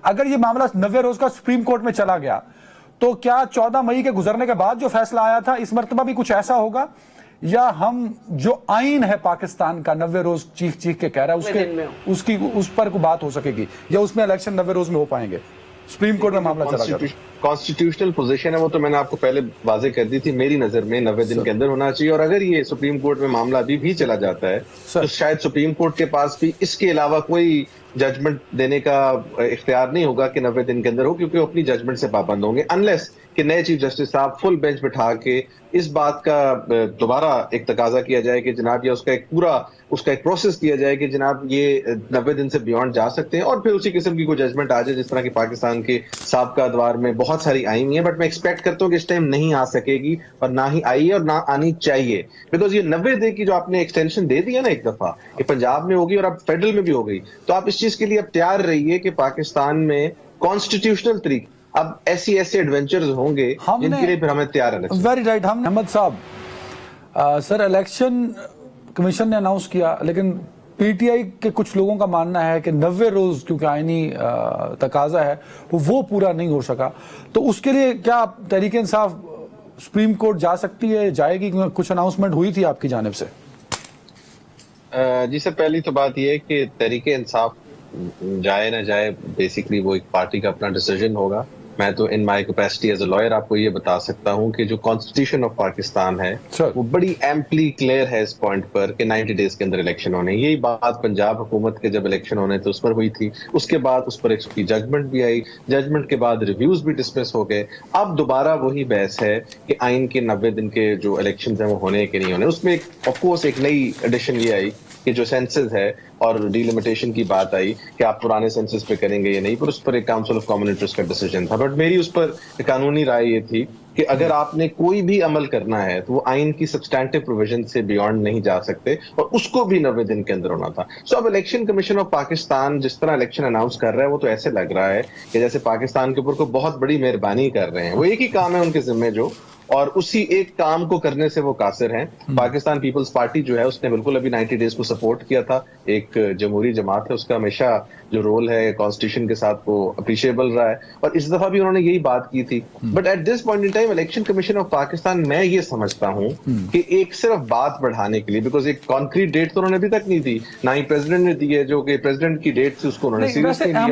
अगर ये मामला 90 रोज का सुप्रीम कोर्ट में चला गया तो क्या 14 मई के गुजरने के बाद जो फैसला आया था इस मर्तबा भी कुछ ऐसा होगा, या हम जो आइन है पाकिस्तान का 90 रोज चीख चीख के कह रहा है उसकी उस पर कोई बात हो सकेगी, या उसमें इलेक्शन 90 रोज में हो पाएंगे? सुप्रीम कोर्ट में मामला चला गया, कॉन्स्टिट्यूशनल पोजीशन है वो तो मैंने आपको पहले वाजे कर दी थी, मेरी नजर में 90 दिन के अंदर होना चाहिए। और अगर ये सुप्रीम कोर्ट में मामला अभी भी चला जाता है तो शायद सुप्रीम कोर्ट के पास भी इसके अलावा कोई जजमेंट देने का इख्तियार नहीं होगा कि 90 दिन के अंदर हो, क्योंकि वो अपनी जजमेंट से पाबंद होंगे, अनलेस कि नए चीफ जस्टिस साहब फुल बेंच बिठा के इस बात का दोबारा एक तकाजा किया जाए कि जनाब ये उसका एक प्रोसेस किया जाए कि जनाब ये 90 दिन से बियॉन्ड जा सकते हैं, और फिर उसी किस्म की कोई जजमेंट आ जाए जिस तरह की पाकिस्तान के साबका अदवार में बहुत सारी आई हुई है। बट मैं एक्सपेक्ट करता हूँ कि इस टाइम नहीं आ सकेगी, और ना ही आई है और ना आनी चाहिए, बिकॉज ये 90 दिन की जो आपने एक्सटेंशन दे दी है ना एक दफा, ये पंजाब में होगी और अब फेडरल में भी हो गई, तो आप इस चीज के लिए अब तैयार रहिए कि पाकिस्तान में कॉन्स्टिट्यूशनल तरीके अब ऐसे एडवेंचर्स होंगे जिनके लिए फिर हमें तैयार रहना चाहिए। Very right. हम अहमद साहब, सर इलेक्शन कमीशन ने अनाउंस किया, लेकिन पीटीआई के कुछ लोगों का मानना है कि 90 रोज क्योंकि आईनी तकाजा है वो पूरा नहीं हो सका, तो उसके लिए क्या तहरीक इंसाफ सुप्रीम कोर्ट जा सकती है, जाएगी? कुछ अनाउंसमेंट हुई थी आपकी जानिब से? जी सर, पहली तो बात यह है कि तहरीक इंसाफ जाए ना जाए, बेसिकली वो एक पार्टी का अपना डिसीजन होगा। मैं तो in my capacity as a lawyer आपको ये बता सकता हूं कि जो कॉन्स्टिट्यूशन ऑफ पाकिस्तान है वो बड़ी एम्पली क्लियर है इस पॉइंट पर कि 90 डेज के अंदर इलेक्शन होने। यही बात पंजाब हुकूमत के जब इलेक्शन होने थे उस पर हुई थी, उसके बाद उस पर एक जजमेंट भी आई, जजमेंट के बाद रिव्यूज भी डिसमिस हो गए। अब दोबारा वही बहस है कि आइन के 90 दिन के जो इलेक्शन है वो होने के नहीं होने। उसमें ऑफकोर्स एक नई एडिशन ये आई कि जो सेंसस है और डिलिमिटेशन की बात आई कि आप पुराने सेंसस पे करेंगे या नहीं, पर उस पर एक काउंसिल ऑफ कॉमन इंटरेस्ट का डिसीजन था। बट मेरी उस पर कानूनी राय ये थी कि अगर आपने कोई भी अमल करना है तो वो आइन की सब्सटैंटिव प्रोविजन से बियॉन्ड नहीं जा सकते, और उसको भी 90 दिन के अंदर होना था। सो अब इलेक्शन कमीशन ऑफ पाकिस्तान जिस तरह इलेक्शन अनाउंस कर रहा है वो तो ऐसे लग रहा है कि जैसे पाकिस्तान के ऊपर कोई बहुत बड़ी मेहरबानी कर रहे हैं। वो एक ही काम है उनके जिम्मे जो, और उसी एक काम को करने से वो कासिर हैं। पाकिस्तान पीपल्स पार्टी जो है उसने बिल्कुल अभी 90 डेज को सपोर्ट किया था, एक जमहूरी जमात है, उसका हमेशा जो रोल है कॉन्स्टिट्यूशन के साथ वो अप्रिशिएबल रहा है, और इस दफा भी उन्होंने यही बात की थी। But at this point in time election commission of Pakistan, मैं ये समझता हूं कि एक सिर्फ बात बढ़ाने के लिए, बिकॉज एक कॉन्क्रीट डेट तो उन्होंने अभी तक नहीं दी, ना ही प्रेसिडेंट ने दी है, जो कि प्रेसिडेंट की डेट थी उसको उन्होंने सीरियस नहीं लिया।